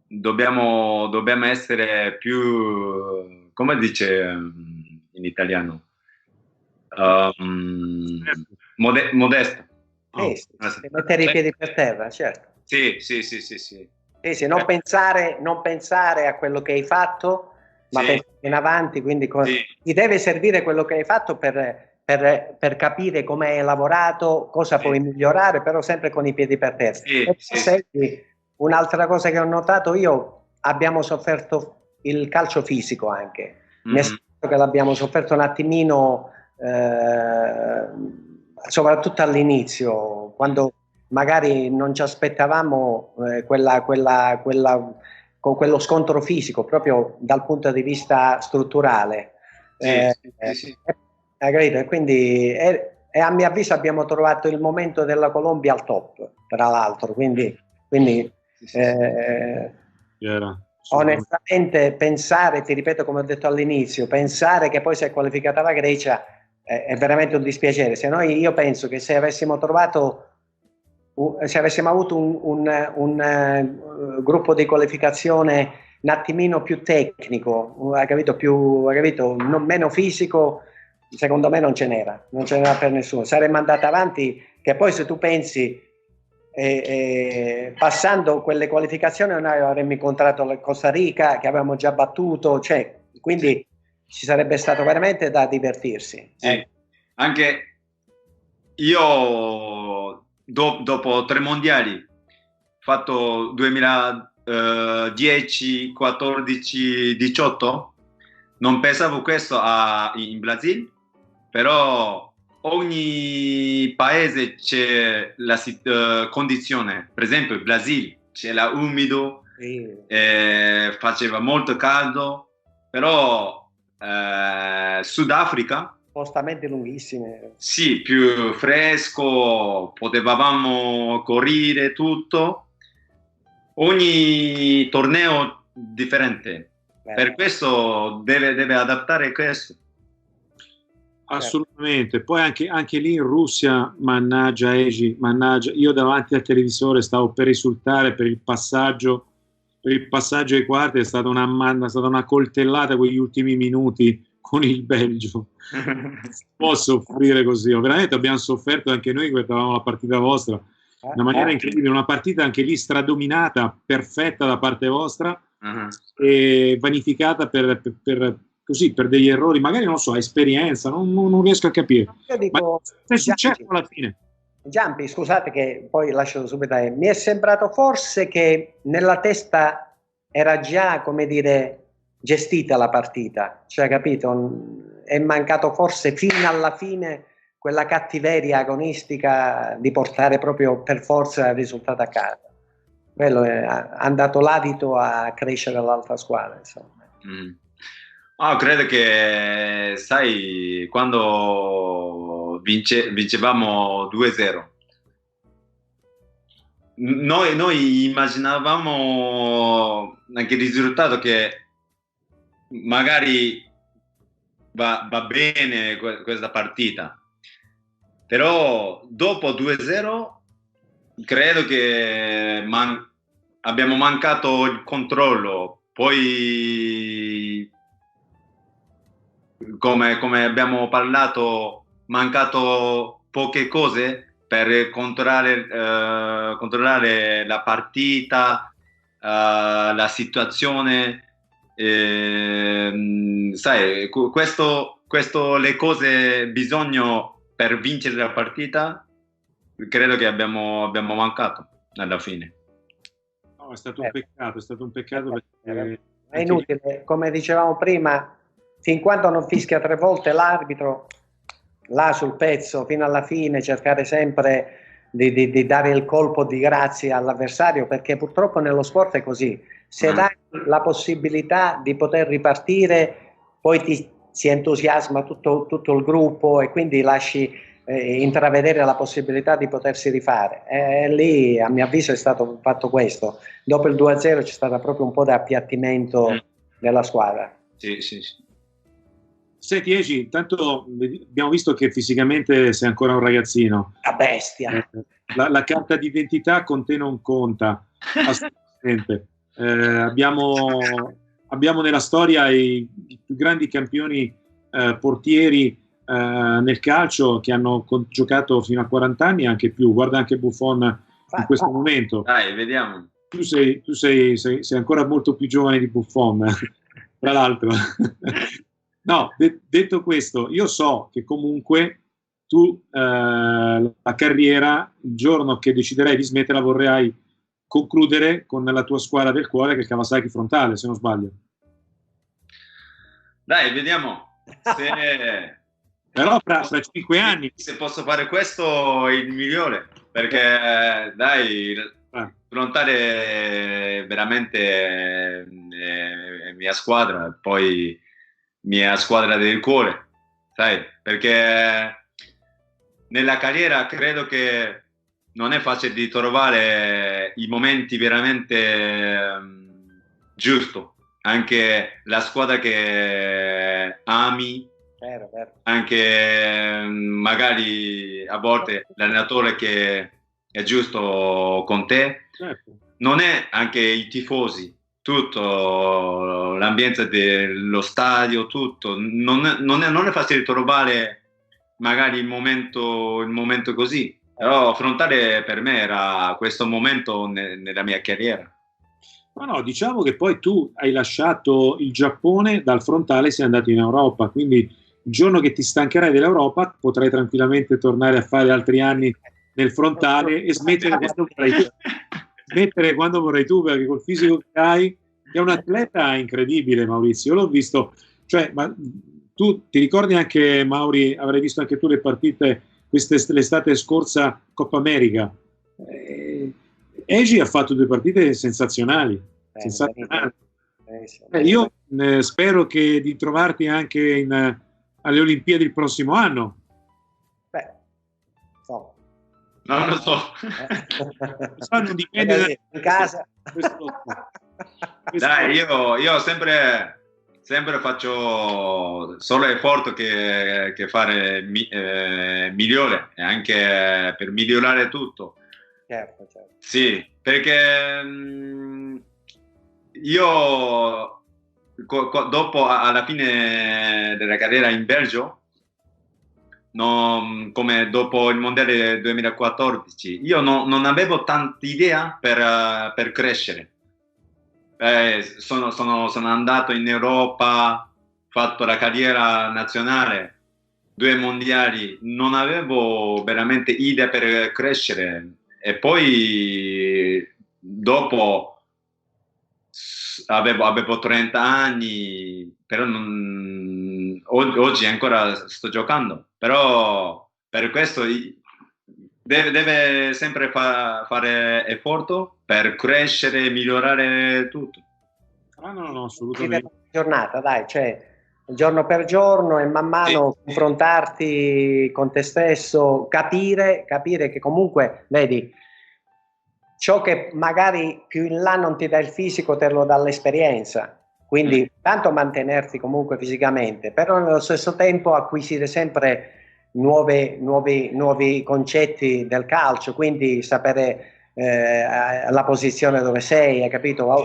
dobbiamo essere più, come dice in italiano, modesto. Mettere i piedi per terra, certo. Sì. Sì, non pensare a quello che hai fatto, ma pensare in avanti, quindi ti deve servire quello che hai fatto per capire come hai lavorato, cosa puoi migliorare, però sempre con i piedi per terra. Un'altra cosa che ho notato io, abbiamo sofferto il calcio fisico anche, nel senso che l'abbiamo sofferto un attimino, soprattutto all'inizio, quando magari non ci aspettavamo con quello scontro fisico, proprio dal punto di vista strutturale. Sì. E quindi a mio avviso abbiamo trovato il momento della Colombia al top, tra l'altro, quindi onestamente pensare, ti ripeto come ho detto all'inizio, pensare che poi si è qualificata la Grecia è veramente un dispiacere. Io penso che se avessimo avuto un gruppo di qualificazione un attimino più tecnico, meno fisico, secondo me non ce n'era per nessuno. Saremmo andati avanti, che poi se tu pensi, passando quelle qualificazioni noi avremmo incontrato la Costa Rica che avevamo già battuto, quindi ci sarebbe stato veramente da divertirsi. Anche io dopo 3 mondiali fatto 2010, 14, 18, non pensavo questo in Brasile, però ogni paese c'è la condizione. Per esempio il Brasile c'era umido, faceva molto caldo, però Sudafrica spostamenti lunghissimi. sì, più fresco, potevamo correre tutto. Ogni torneo differente. Per questo deve adattare questo. Assolutamente. Poi anche lì in Russia, mannaggia Egi, mannaggia, io davanti al televisore stavo per risultare per il passaggio ai quarti, è stata una coltellata quegli ultimi minuti con il Belgio. Si può soffrire così? Veramente abbiamo sofferto anche noi che guardavamo la partita vostra, in una maniera incredibile, una partita anche lì stradominata, perfetta da parte vostra, e vanificata per degli errori, magari non so, esperienza, non riesco a capire. Io dico, ma è successo alla fine. Giampi, scusate che poi lascio subito, mi è sembrato forse che nella testa era già, come dire, gestita la partita, cioè, capito? È mancato forse fino alla fine quella cattiveria agonistica di portare proprio per forza il risultato a casa. Quello ha dato l'adito a crescere l'altra squadra, insomma. Credo che, sai, quando vincevamo 2-0, noi immaginavamo anche il risultato che magari va bene questa partita, però dopo 2-0 credo che abbiamo mancato il controllo, poi come abbiamo parlato, mancato poche cose per controllare la partita, la situazione. Sai, questo le cose bisogno per vincere la partita, credo che abbiamo mancato alla fine. No, è stato un peccato perché è inutile, come dicevamo prima, fin quando non fischia 3 volte l'arbitro, là sul pezzo fino alla fine, cercare sempre di dare il colpo di grazia all'avversario, perché purtroppo nello sport è così. Se dai la possibilità di poter ripartire, poi si entusiasma tutto il gruppo e quindi lasci intravedere la possibilità di potersi rifare. Lì, a mio avviso, è stato fatto questo. Dopo il 2-0 c'è stato proprio un po' di appiattimento della squadra. Sì. Senti Egi, intanto abbiamo visto che fisicamente sei ancora un ragazzino. La bestia. La carta d'identità con te non conta, assolutamente. Abbiamo nella storia i più grandi campioni portieri nel calcio che hanno giocato fino a 40 anni e anche più. Guarda anche Buffon in questo momento. Dai, vediamo. Tu sei ancora molto più giovane di Buffon, tra l'altro. No, detto questo, io so che comunque tu la carriera, il giorno che deciderai di smetterla, vorrai concludere con la tua squadra del cuore, che è il Kawasaki Frontale, se non sbaglio. Dai, vediamo. Però fra 5 anni. Se posso fare questo, è il migliore, perché dai, Frontale è veramente mia squadra, poi mia squadra del cuore, sai, perché nella carriera credo che non è facile di trovare i momenti veramente giusti, anche la squadra che ami, vero. anche magari a volte l'allenatore che è giusto con te, certo. Non è anche i tifosi, tutto l'ambiente dello stadio, tutto non è facile trovare magari il momento così, però Frontale per me era questo momento nella mia carriera. No, diciamo che poi tu hai lasciato il Giappone, dal Frontale sei andato in Europa, quindi il giorno che ti stancherai dell'Europa potrai tranquillamente tornare a fare altri anni nel Frontale e smettere quando vorrai tu, perché col fisico che hai è un atleta incredibile, Maurizio. Io l'ho visto, cioè, ma tu ti ricordi anche, Mauri, avrai visto anche tu le partite l'estate scorsa Coppa America. Egi ha fatto 2 partite sensazionali. Sensazionali. Io spero di trovarti anche alle Olimpiadi il prossimo anno. Beh, so. Non lo so. Non dipende in casa. Dai, io sempre faccio solo effort che fare migliore, e anche per migliorare tutto. Certo. Sì, perché io dopo, alla fine della carriera in Belgio, come dopo il Mondiale 2014, io non avevo tanta idea per crescere. Sono andato in Europa, fatto la carriera nazionale, 2 mondiali, non avevo veramente idea per crescere, e poi dopo avevo 30 anni, però oggi ancora sto giocando, però per questo deve sempre fare effort per crescere e migliorare tutto. No, assolutamente. Giornata, dai, cioè giorno per giorno, e man mano confrontarti con te stesso, capire che comunque, vedi, ciò che magari più in là non ti dà il fisico te lo dà l'esperienza, quindi tanto mantenerti comunque fisicamente, però nello stesso tempo acquisire sempre nuovi concetti del calcio, quindi sapere la posizione dove sei, hai capito?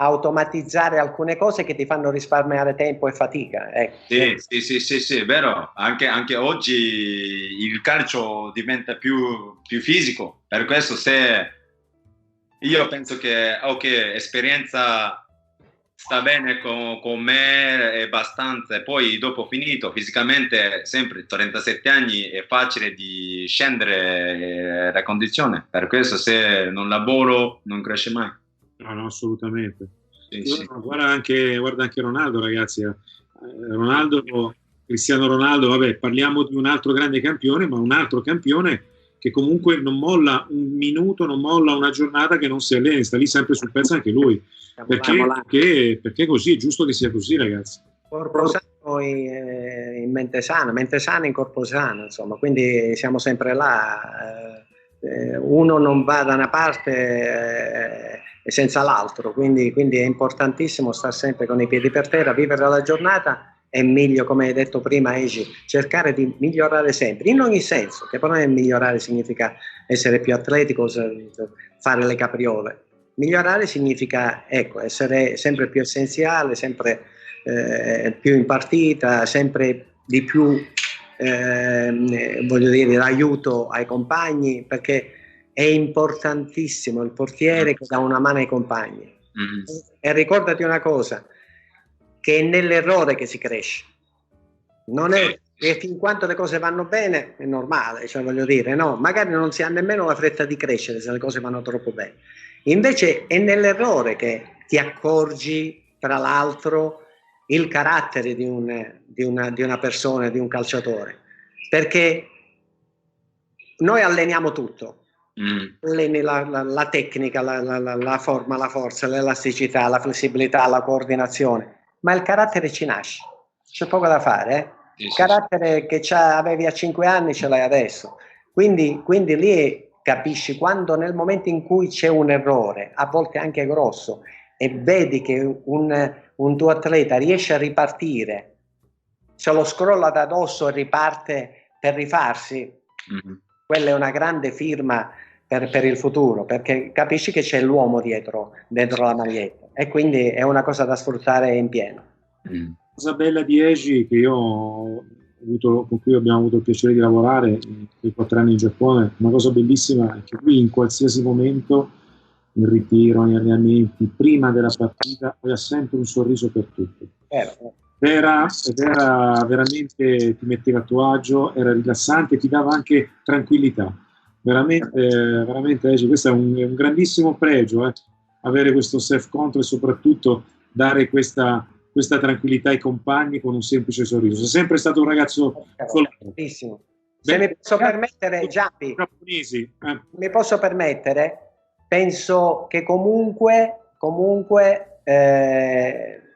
Automatizzare alcune cose che ti fanno risparmiare tempo e fatica. Sì, vero. Anche oggi il calcio diventa più fisico, per questo io penso che esperienza sta bene con me, è abbastanza, e poi dopo finito fisicamente, sempre 37 anni, è facile di scendere la condizione, per questo se non lavoro non cresce mai. No, assolutamente. Sì. Guarda anche Ronaldo, ragazzi. Cristiano Ronaldo, vabbè, parliamo di un altro grande campione, ma un altro campione che comunque non molla un minuto, non molla una giornata che non si allena, sta lì sempre sul pezzo anche lui. Perché così, è giusto che sia così, ragazzi. Corpo sano in mente sana in corpo sano, insomma, quindi siamo sempre là. Uno non va da una parte senza l'altro, quindi è importantissimo stare sempre con i piedi per terra, vivere la giornata e meglio, come hai detto prima Egi, cercare di migliorare sempre, in ogni senso, che però migliorare significa essere più atletico, fare le capriole. Migliorare significa essere sempre più essenziale, sempre più in partita, sempre di più voglio dire, l'aiuto ai compagni, perché è importantissimo il portiere che dà una mano ai compagni. E ricordati una cosa, che è nell'errore che si cresce, non è che fin quanto le cose vanno bene è normale, cioè voglio dire, no, magari non si ha nemmeno la fretta di crescere se le cose vanno troppo bene, invece è nell'errore che ti accorgi, tra l'altro, il carattere di una persona, di un calciatore, perché noi alleniamo tutto, alleni la tecnica, la forma, la forza, l'elasticità, la flessibilità, la coordinazione, ma il carattere ci nasce, c'è poco da fare, il carattere che avevi a 5 anni ce l'hai adesso, quindi lì capisci quando, nel momento in cui c'è un errore, a volte anche grosso, e vedi che un tuo atleta riesce a ripartire, se lo scrolla da addosso e riparte per rifarsi, quella è una grande firma per il futuro, perché capisci che c'è l'uomo dietro la maglietta, e quindi è una cosa da sfruttare in pieno. La cosa bella di Egi, con cui abbiamo avuto il piacere di lavorare per 4 anni in Giappone, una cosa bellissima è che lui in qualsiasi momento, in ritiro, negli allenamenti, prima della partita, aveva sempre un sorriso per tutti. Era veramente, ti metteva a tuo agio, era rilassante, ti dava anche tranquillità. Veramente Egi, questo è un grandissimo pregio, avere questo self-control e soprattutto dare questa questa tranquillità ai compagni con un semplice sorriso. Sei sempre stato un ragazzo bellissimo. Se mi posso permettere, Giappi, mi posso permettere, penso che comunque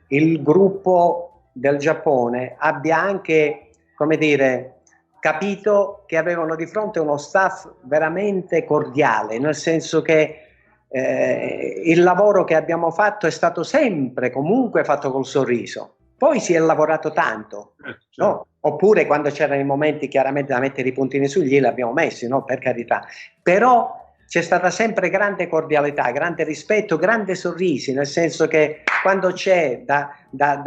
il gruppo del Giappone abbia anche, come dire, capito che avevano di fronte uno staff veramente cordiale, nel senso che il lavoro che abbiamo fatto è stato sempre comunque fatto col sorriso. Poi si è lavorato tanto, no? Oppure quando c'erano i momenti chiaramente da mettere i puntini sugli li abbiamo messi, no? Per carità. Però c'è stata sempre grande cordialità, grande rispetto, grandi sorrisi, nel senso che quando c'è da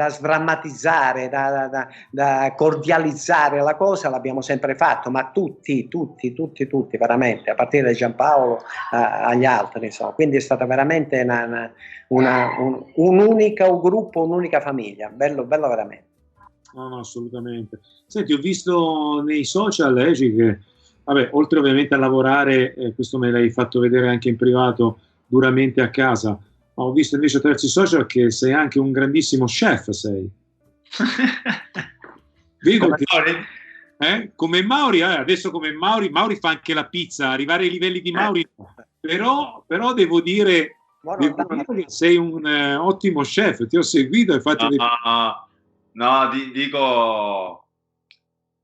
sdrammatizzare, da cordializzare la cosa, l'abbiamo sempre fatto, ma tutti, veramente, a partire da Giampaolo agli altri, insomma. Quindi è stata veramente un'unica gruppo, un'unica famiglia, bello veramente. No, assolutamente. Senti, ho visto nei social, che vabbè, oltre ovviamente a lavorare, questo me l'hai fatto vedere anche in privato, duramente a casa, ma ho visto invece attraverso i social che sei anche un grandissimo chef, sei. Vedo come che, Mauri? Come Mauri, adesso come Mauri fa anche la pizza, arrivare ai livelli di Mauri, però devo dire che sei un ottimo chef, ti ho seguito e fatto dico,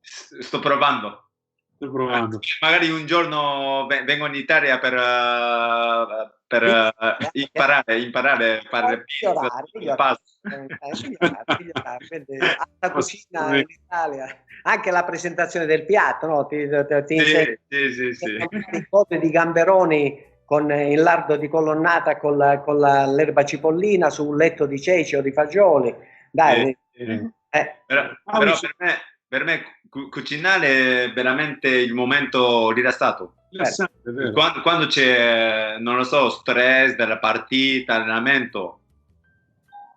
sto provando. Magari un giorno vengo in Italia per imparare a fare pizza. La cucina in Italia, anche la presentazione del piatto, no? Ti i code di gamberoni con il lardo di colonnata con l'erba cipollina su un letto di ceci o di fagioli. Dai, però per me cucinare è veramente il momento rilassato. Quando c'è, non lo so, stress della partita, allenamento,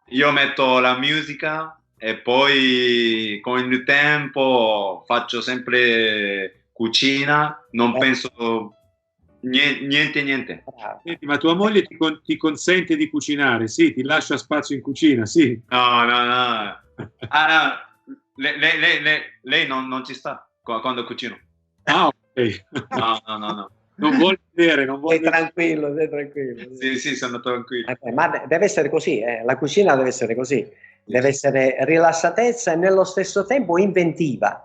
io metto la musica e poi con il tempo faccio sempre cucina, non penso niente. Senti, ma tua moglie ti consente di cucinare? Sì, ti lascia spazio in cucina, sì? No. Lei non ci sta quando cucino. Ok. No. Non vuole vedere, sei tranquillo. Sì, sono tranquillo. Ma deve essere così, la cucina deve essere così, deve essere rilassatezza e nello stesso tempo inventiva,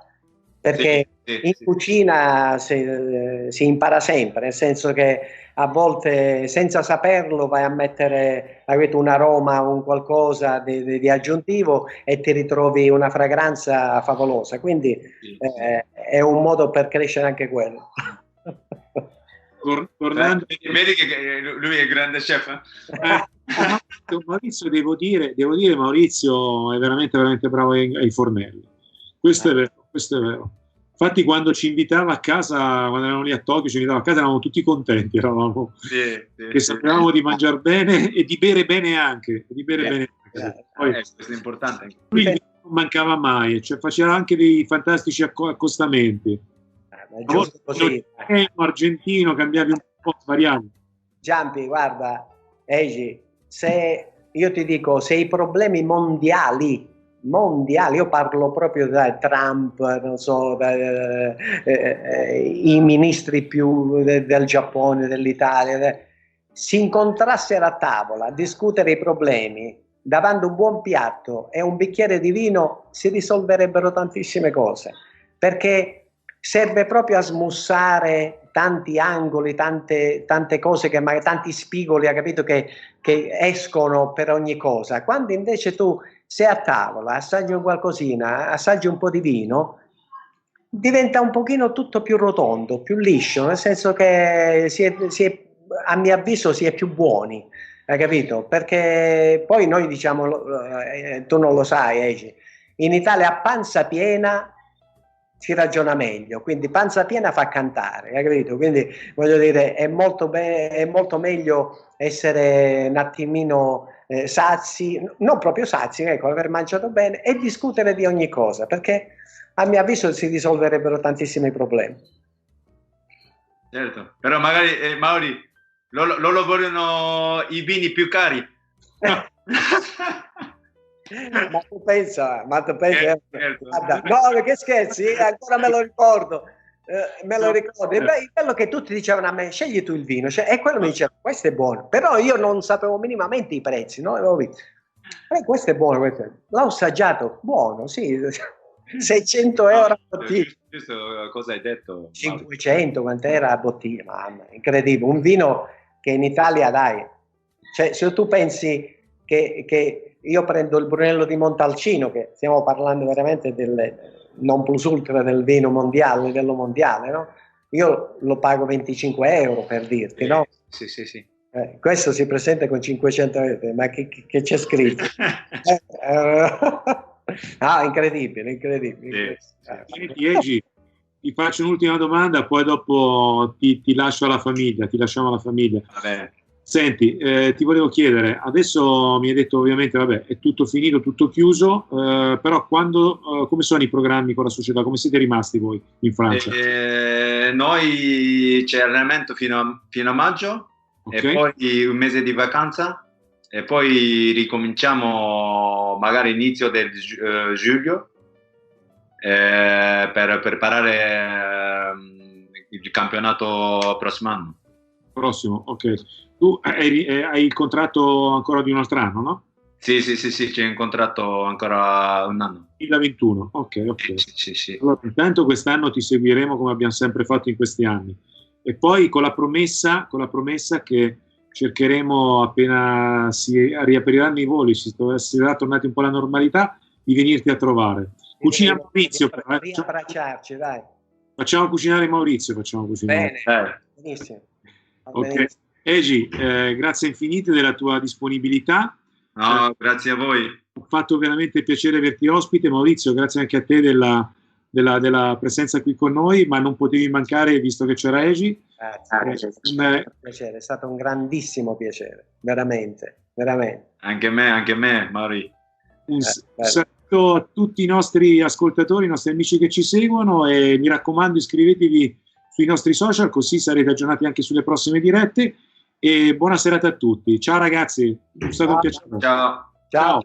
perché in cucina si impara sempre, nel senso che a volte senza saperlo vai a mettere un aroma, un qualcosa di aggiuntivo e ti ritrovi una fragranza favolosa, quindi è un modo per crescere anche quello. Tornando, vedi che lui è il grande chef. Maurizio, devo dire, Maurizio è veramente bravo ai fornelli. Questo è vero. Infatti, quando ci invitava a casa, quando eravamo lì a Tokyo, ci invitava a casa, eravamo tutti contenti, che sapevamo di mangiare bene e di bere bene anche. Poi, questo è importante. Lui non mancava mai, cioè faceva anche dei fantastici accostamenti. Giusto così. Argentino, cambiavi un po', svariavi. Giampi, guarda, Eiji, se io ti dico, se i problemi mondiali, io parlo proprio da Trump, non so, i ministri più del Giappone, dell'Italia, si incontrassero a tavola a discutere i problemi davanti a un buon piatto e un bicchiere di vino, si risolverebbero tantissime cose, perché serve proprio a smussare tanti angoli, tante cose, tanti spigoli, ha capito, che escono per ogni cosa. Quando invece tu sei a tavola, assaggi un qualcosina, assaggi un po' di vino, diventa un pochino tutto più rotondo, più liscio, nel senso che a mio avviso si è più buoni, hai capito? Perché poi noi diciamo, tu non lo sai, in Italia a panza piena si ragiona meglio, quindi panza piena fa cantare, hai capito? Quindi voglio dire, è molto meglio essere un attimino sazi, non proprio sazi, ecco, aver mangiato bene e discutere di ogni cosa, perché a mio avviso si risolverebbero tantissimi problemi. Certo, però magari Mauri, loro vogliono i vini più cari. Ma tu pensa, Certo. guarda, no, che scherzi, ancora me lo ricordo. Me lo ricordo. E beh, quello che tutti dicevano a me, scegli tu il vino, cioè, e quello mi diceva, questo è buono, però io non sapevo minimamente i prezzi, no? Avevo visto. Questo è buono, l'ho assaggiato, buono, sì, 600 euro a bottiglia. Giusto, cosa hai detto? 500, quant'era a bottiglia, mamma, incredibile, un vino che in Italia, dai, cioè, se tu pensi che io prendo il Brunello di Montalcino, che stiamo parlando veramente del non plus ultra del vino mondiale, livello mondiale, no? Io lo pago 25 euro per dirti, no? Sì. Questo si presenta con 500 euro, ma che c'è scritto? Incredibile. Senti, Egi, ti faccio un'ultima domanda, poi dopo ti lascio alla famiglia, ti lasciamo alla famiglia. Vabbè. Senti, ti volevo chiedere, adesso mi hai detto ovviamente, vabbè, è tutto finito, tutto chiuso, però come sono i programmi con la società? Come siete rimasti voi in Francia? Noi c'è allenamento fino a maggio, Okay. e poi un mese di vacanza, e poi ricominciamo magari inizio del giugno per preparare il campionato prossimo anno. Prossimo, ok. Tu hai il contratto ancora di un altro anno, no? Sì, c'è un contratto ancora un anno. 2021, ok. Sì. Allora, intanto quest'anno ti seguiremo come abbiamo sempre fatto in questi anni. E poi con la promessa che cercheremo, appena si riapriranno i voli, si sarà tornati un po' alla normalità, di venirti a trovare. Cucina Maurizio. Riabbracciarci, dai. Facciamo cucinare Maurizio. Bene, benissimo. Ok. Egi, grazie infinite della tua disponibilità. No, grazie a voi. Ho fatto veramente piacere averti ospite. Maurizio, grazie anche a te della presenza qui con noi, ma non potevi mancare visto che c'era Egi. Grazie, è stato un grandissimo piacere, veramente. Anche a me, Mauri. Un saluto a tutti i nostri ascoltatori, i nostri amici che ci seguono, e mi raccomando, iscrivetevi sui nostri social, così sarete aggiornati anche sulle prossime dirette, e buona serata a tutti. Ciao ragazzi, è stato un piacere. Ciao. Ciao.